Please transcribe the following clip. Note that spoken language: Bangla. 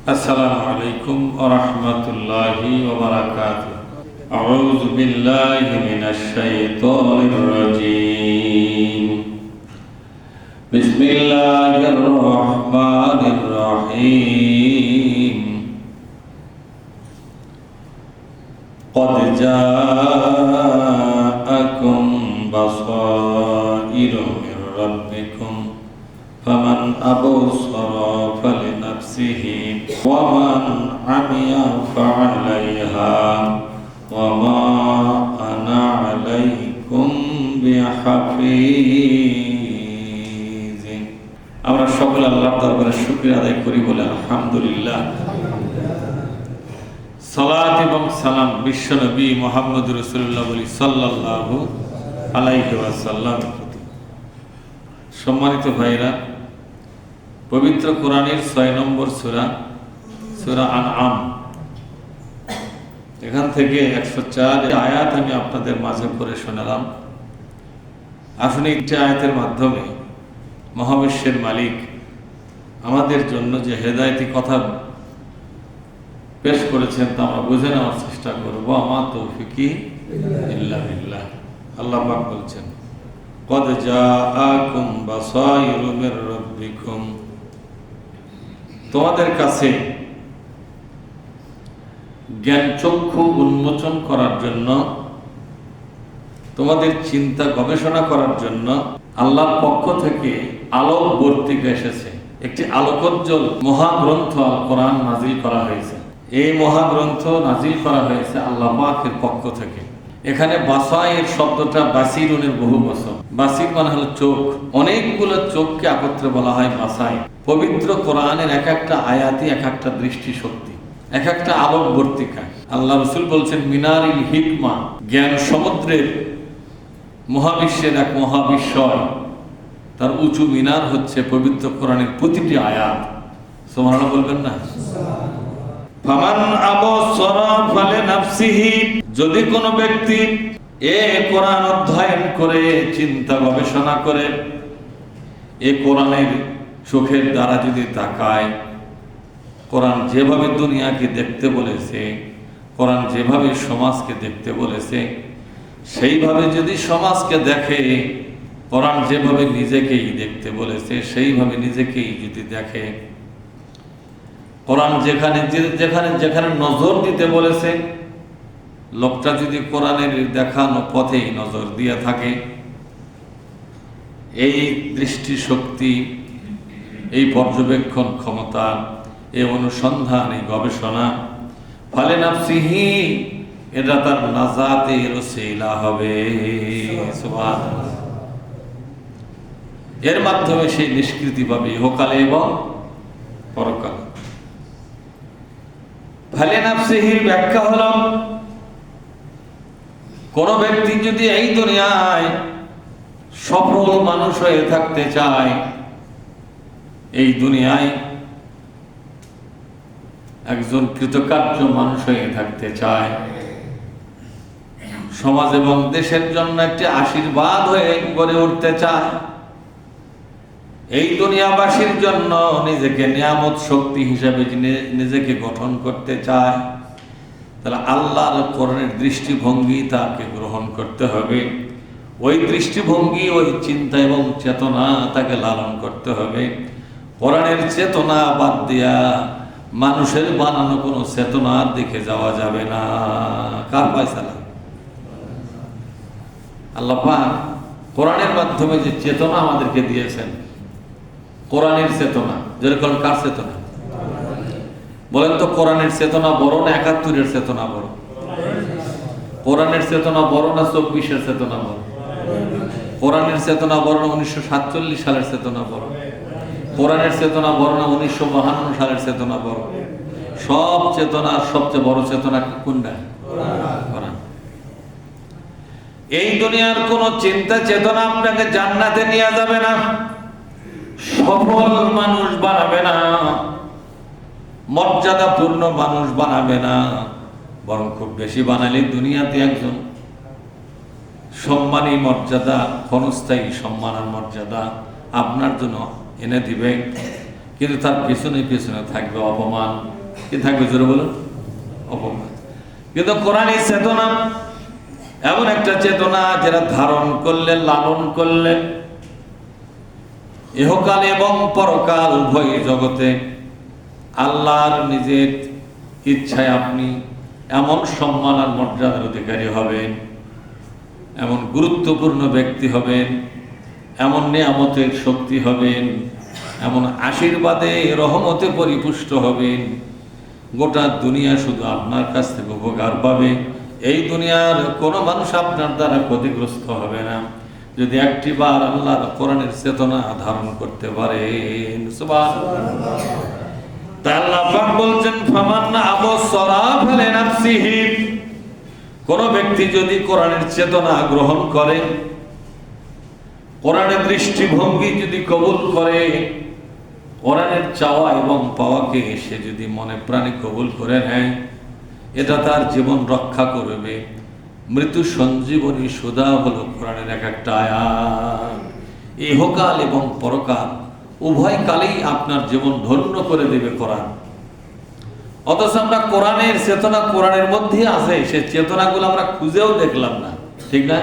আসসালামু আলাইকুম ওয়া রাহমাতুল্লাহি ওয়া বারাকাতুহু। আউযু বিল্লাহি মিনাশ শাইতানির রাজীম। বিসমিল্লাহির রাহমানির রাহিম। ক্বাদ জাআকুম বাসাইরু মির রাব্বিকুম ফামান আবসারা ফালিনাফসিহি ওয়া মান আমিয়া ফাআলাইহা ওয়া মা আনা আলাইকুম বিহাফিজ। আমরা সকলে আল্লাহর দরবারে শুকরিয়া আদায় করি বলে আলহামদুলিল্লাহ। সালাত এবং সালাম বিশ্বনবী মুহাম্মদ রাসূলুল্লাহ সাল্লাল্লাহু আলাইহি ওয়াসাল্লাম। সম্মানিত ভাইরা, পবিত্র কোরআনের 6 নম্বর সূরা সূরা আনআম, এখান থেকে 104 আয়াত আমি আপনাদের মাঝে পড়ে শোনালাম। আসলে এই আয়াতের মাধ্যমে মহাবিশ্বের মালিক আমাদের জন্য যে হেদায়েতি কথা পেশ করেছেন তা আমরা বুঝে নেওয়ার চেষ্টা করব। আমার তৌফিকি ইল্লা বিল্লাহ। আল্লাহ পাক বলছেন, ক্বাদ জাআকুম বাসাইরু মির রাব্বিকুম, তোমাদের কাছে জ্ঞান চক্ষু উন্মোচন করার জন্য, তোমাদের চিন্তা গবেষণা করার জন্য আল্লাহর পক্ষ থেকে আলোক বর্তিকা এসেছে। একটি আলোকোজ্জ্বল মহাগ্রন্থ আল কোরআন নাজিল করা হয়েছে। এই মহাগ্রন্থ নাজিল করা হয়েছে আল্লাহ পাকের পক্ষ থেকে। এখানে বাসাইর শব্দটা বাসিরুনের বহু বচন। বাসির মানে হলো চোখ। অনেকগুলো চোখকে একত্রে বলা হয় বাসাই। পবিত্র কোরআনের এক একটা আয়াতই এক একটা দৃষ্টি শক্তি, এক একটা আলোক বর্তিকা। আল্লাহ রাসূল বলছেন, মিনারিল হিকমা, জ্ঞান সমুদ্রের মহাবিশ্বের এক মহাবিস্ময়, তার উঁচু মিনার হচ্ছে পবিত্র কোরআনের প্রতিটি আয়াত। সুবহানাল্লাহ বলবেন না? ফামান আবসারা ফালিনাফসিহি, যদি কোনো ব্যক্তি এ কোরআন অধ্যয়ন করে, চিন্তা গবেষণা করে, এ কোরআনের চোখের দ্বারা যদি তাকায়, কোরআন যেভাবে দুনিয়াকে দেখতে বলেছে, কোরআন যেভাবে সমাজকে দেখতে বলেছে, সেইভাবে যদি সমাজকে দেখে, কোরআন যেভাবে নিজেকেই দেখতে বলেছে সেইভাবে নিজেকেই যদি দেখে, কোরআন যেখানে যেখানে যেখানে নজর দিতে বলেছে, লোকটা যদি কোরআনের দেখানো পথেই নজর দিয়ে থাকে, এই দৃষ্টি শক্তি, এই পর্যবেক্ষণ ক্ষমতা, এই অনুসন্ধান, এই গবেষণা, ফালিনাফসিহি, এটা তার নাজাতের ওসিলা হবে। সুবহানাল্লাহ। এর মাধ্যমে সেই নিষ্কৃতি পাবে ইহকালে এবং পরকালে। ফালিনাফসিহির ব্যাখ্যা হলো, কোন ব্যক্তি যদি এই দুনিয়ায় সফল মানুষ হয়ে থাকতে চায়, এই দুনিয়ায় একজন কৃতকার্য মানুষ হয়ে থাকতে চায়, সমাজ এবং দেশের জন্য একটি আশীর্বাদ হয়ে গড়ে উঠতে চায়, এই দুনিয়াবাসীর জন্য নিজেকে নিয়ামত শক্তি হিসেবে নিজেকে গঠন করতে চায়, তাহলে আল্লাহর কোরআনের দৃষ্টিভঙ্গি তাকে গ্রহণ করতে হবে। ওই দৃষ্টিভঙ্গি, ওই চিন্তা এবং চেতনা তাকে লালন করতে হবে। কোরআনের চেতনা বাদ দিয়া মানুষের বানানো কোনো চেতনার দিকে যাওয়া যাবে না। কার ফয়সালা? আল্লাহ পাক কোরআনের মাধ্যমে যে চেতনা আমাদেরকে দিয়েছেন, কোরআনের চেতনা, যেরকম কার চেতনা বলেন তো? কোরআনের চেতনা বড় না ৭১-এর চেতনা বড়? কোরআনের চেতনা বড় না ২৪-এর চেতনা বড়? কোরআনের চেতনা বড় না ১৯৪৭ সালের চেতনা বড়? কোরআনের চেতনা বড় না ১৯৫২ সালের চেতনা বড়? সব চেতনার সবচেয়ে বড় চেতনা কোনটা? কোরআন। এই দুনিয়ার কোন চিন্তা চেতনা আপনাকে জান্নাতে নিয়ে যাবে না, সফল মানুষ বানাবে না, মর্যাদাপূর্ণ মানুষ বানাবে না, বরং খুব বেশি বানালে দুনিয়াতে একজন সম্মানী মর্যাদা, ক্ষণস্থায়ী সম্মান আর মর্যাদা আপনার জন্য এনে দিবে। কিন্তু তার পিছনে পিছনে থাকবে অপমান। কি থাকবে জোরে বলুন? অপমান। কিন্তু কোরআনী চেতনা এমন একটা চেতনা যেটা ধারণ করলে, লালন করলে ইহকাল এবং পরকাল উভয় জগতে আল্লাহর নিজের ইচ্ছায় আপনি এমন সম্মান আর মর্যাদার অধিকারী হবেন, এমন গুরুত্বপূর্ণ ব্যক্তি হবেন, এমন নিয়ামতের শক্তি হবেন, এমন আশীর্বাদে রহমতে পরিপুষ্ট হবেন, গোটা দুনিয়া শুধু আপনার কাছ থেকে উপকার পাবে। এই দুনিয়ার কোনো মানুষ আপনার দ্বারা ক্ষতিগ্রস্ত হবে না যদি একটি বার আল্লাহর কোরআনের চেতনা ধারণ করতে পারেন। সুবহানাল্লাহ। তাই আল্লাহ পাক বলছেন, ফামান আবসরা ফালিনাফসিহি, কোন ব্যক্তি যদি কোরআনের চেতনা গ্রহণ করে, কোরআনের দৃষ্টিভঙ্গি যদি কবুল করে, কোরআনের চাওয়া এবং পাওয়াকে সে যদি মনে প্রাণে কবুল করে নেয়, এটা তার জীবন রক্ষা করবে। মৃত্যু সঞ্জীবনী সুধা হলো কোরআনের এক একটা আয়াত। ইহকাল এবং পরকাল উভয় কালেই আপনার জীবন ধন্য করে দেবে কোরআন। অথচ আমরা কোরআনের চেতনা কোরআনের মধ্যে আছে, সে চেতনাগুলো আমরা খুঁজেও দেখলাম না, ঠিক না?